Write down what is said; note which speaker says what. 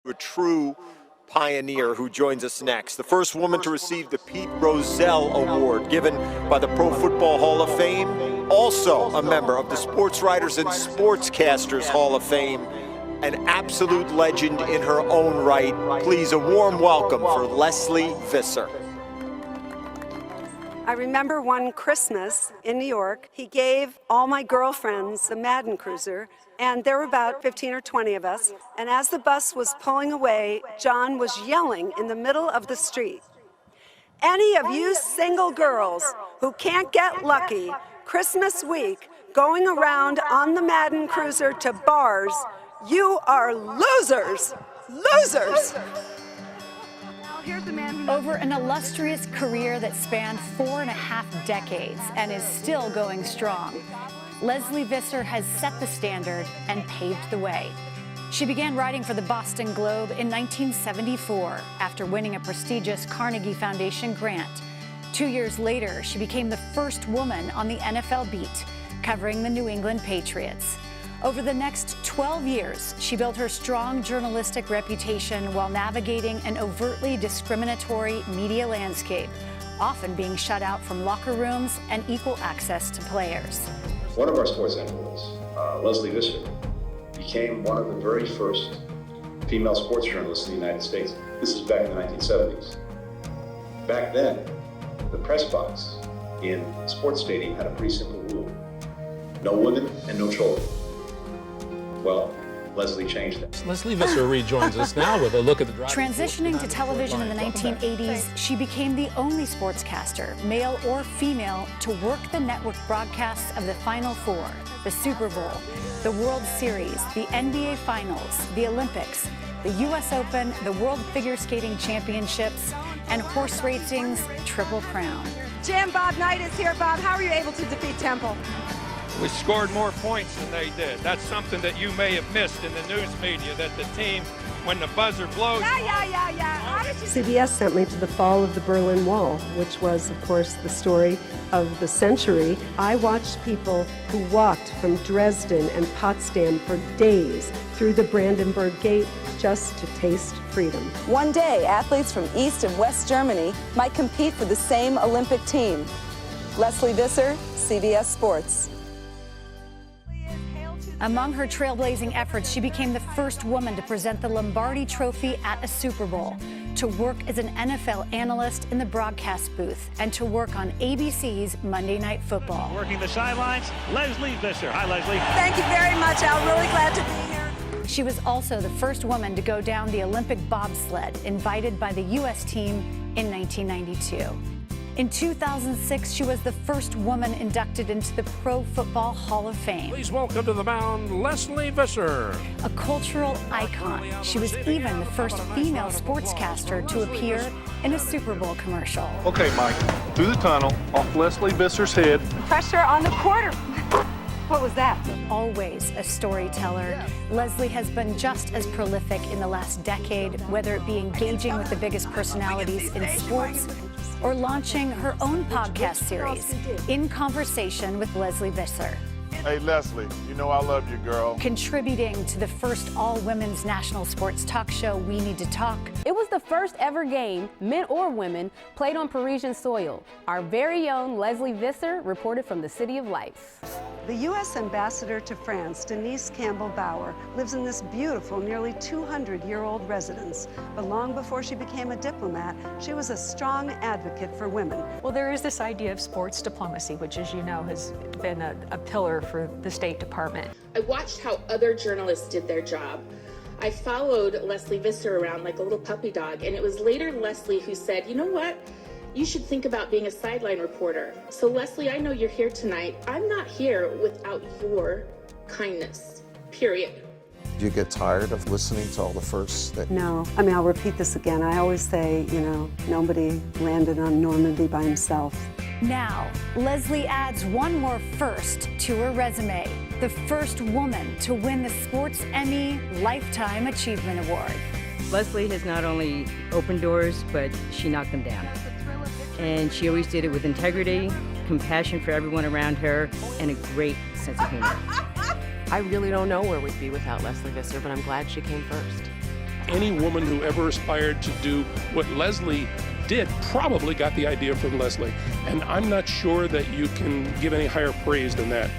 Speaker 1: A true pioneer who joins us next. The first woman to receive the Pete Rozelle Award given by the Pro Football Hall of Fame. Also a member of the Sports Writers and Sportscasters Hall of Fame. An absolute legend in her own right. Please, a warm welcome for Lesley Visser.
Speaker 2: I remember one Christmas in New York, he gave all my girlfriends the Madden Cruiser, and there were about 15 or 20 of us. And as the bus was pulling away, John was yelling in the middle of the street, "Any of you single girls who can't get lucky Christmas week going around on the Madden Cruiser to bars, you are losers, losers."
Speaker 3: Over an illustrious career that spanned 4.5 decades and is still going strong, Lesley Visser has set the standard and paved the way. She began writing for the Boston Globe in 1974 after winning a prestigious Carnegie Foundation grant. 2 years later, she became the first woman on the NFL beat, covering the New England Patriots. Over the next 12 years, she built her strong journalistic reputation while navigating an overtly discriminatory media landscape, often being shut out from locker rooms and equal access to players.
Speaker 4: One of our sports analysts, Lesley Visser, became one of the very first female sports journalists in the United States. This is back in the 1970s. Back then, the press box in sports stadium had a pretty simple rule: no women and no children. Well, Lesley changed that.
Speaker 5: Lesley Visser rejoins us now with a look at the
Speaker 3: Transitioning to television in the 1980s, she became the only sportscaster, male or female, to work the network broadcasts of the Final Four, the Super Bowl, the World Series, the NBA Finals, the Olympics, the U.S. Open, the World Figure Skating Championships, and horse racing's Triple Crown.
Speaker 2: Jam Bob Knight is here. Bob, how are you able to defeat Temple?
Speaker 6: We scored more points than they did. That's something that you may have missed in the news media, that the team, when the buzzer blows...
Speaker 2: How did you... CBS sent me to the fall of the Berlin Wall, which was, of course, the story of the century. I watched people who walked from Dresden and Potsdam for days through the Brandenburg Gate just to taste freedom.
Speaker 7: One day, athletes from East and West Germany might compete for the same Olympic team. Lesley Visser, CBS Sports.
Speaker 3: Among her trailblazing efforts, she became the first woman to present the Lombardi Trophy at a Super Bowl, to work as an NFL analyst in the broadcast booth, and to work on ABC's Monday Night Football.
Speaker 8: Working the sidelines, Lesley Visser. Hi, Lesley.
Speaker 2: Thank you very much, Al. Really glad to be here.
Speaker 3: She was also the first woman to go down the Olympic bobsled, invited by the U.S. team in 1992. In 2006, she was the first woman inducted into the Pro Football Hall of Fame.
Speaker 5: Please welcome to the mound, Lesley Visser.
Speaker 3: A cultural icon, she was even the first female sportscaster to appear in a Super Bowl commercial.
Speaker 9: Okay, Mike, through the tunnel, off Lesley Visser's head.
Speaker 2: Pressure on the quarter. What was that?
Speaker 3: Always a storyteller, Lesley has been just as prolific in the last decade, whether it be engaging with the biggest personalities in sports or launching her own podcast series, In Conversation with Lesley Visser.
Speaker 9: Hey, Lesley, you know I love you, girl.
Speaker 3: Contributing to the first all-women's national sports talk show, We Need to Talk.
Speaker 10: It was the first ever game, men or women, played on Parisian soil. Our very own Lesley Visser reported from the City of Lights.
Speaker 2: The U.S. ambassador to France, Denise Campbell Bauer, lives in this beautiful, nearly 200-year-old residence. But long before she became a diplomat, she was a strong advocate for women.
Speaker 11: Well, there is this idea of sports diplomacy, which, as you know, has been a pillar for the State Department.
Speaker 12: I watched how other journalists did their job. I followed Lesley Visser around like a little puppy dog, and it was later Lesley who said, you know what? You should think about being a sideline reporter. So Lesley, I know you're here tonight. I'm not here without your kindness, period.
Speaker 13: Do you get tired of listening to all the firsts?
Speaker 2: No, I mean, I'll repeat this again. I always say, you know, nobody landed on Normandy by himself.
Speaker 3: Now, Lesley adds one more first to her resume, the first woman to win the Sports Emmy Lifetime Achievement Award.
Speaker 14: Lesley has not only opened doors, but she knocked them down. And she always did it with integrity, compassion for everyone around her, and a great sense of humor.
Speaker 15: I really don't know where we'd be without Lesley Visser, but I'm glad she came first.
Speaker 5: any woman who ever aspired to do what Lesley did probably got the idea from Lesley. And I'm not sure that you can give any higher praise than that.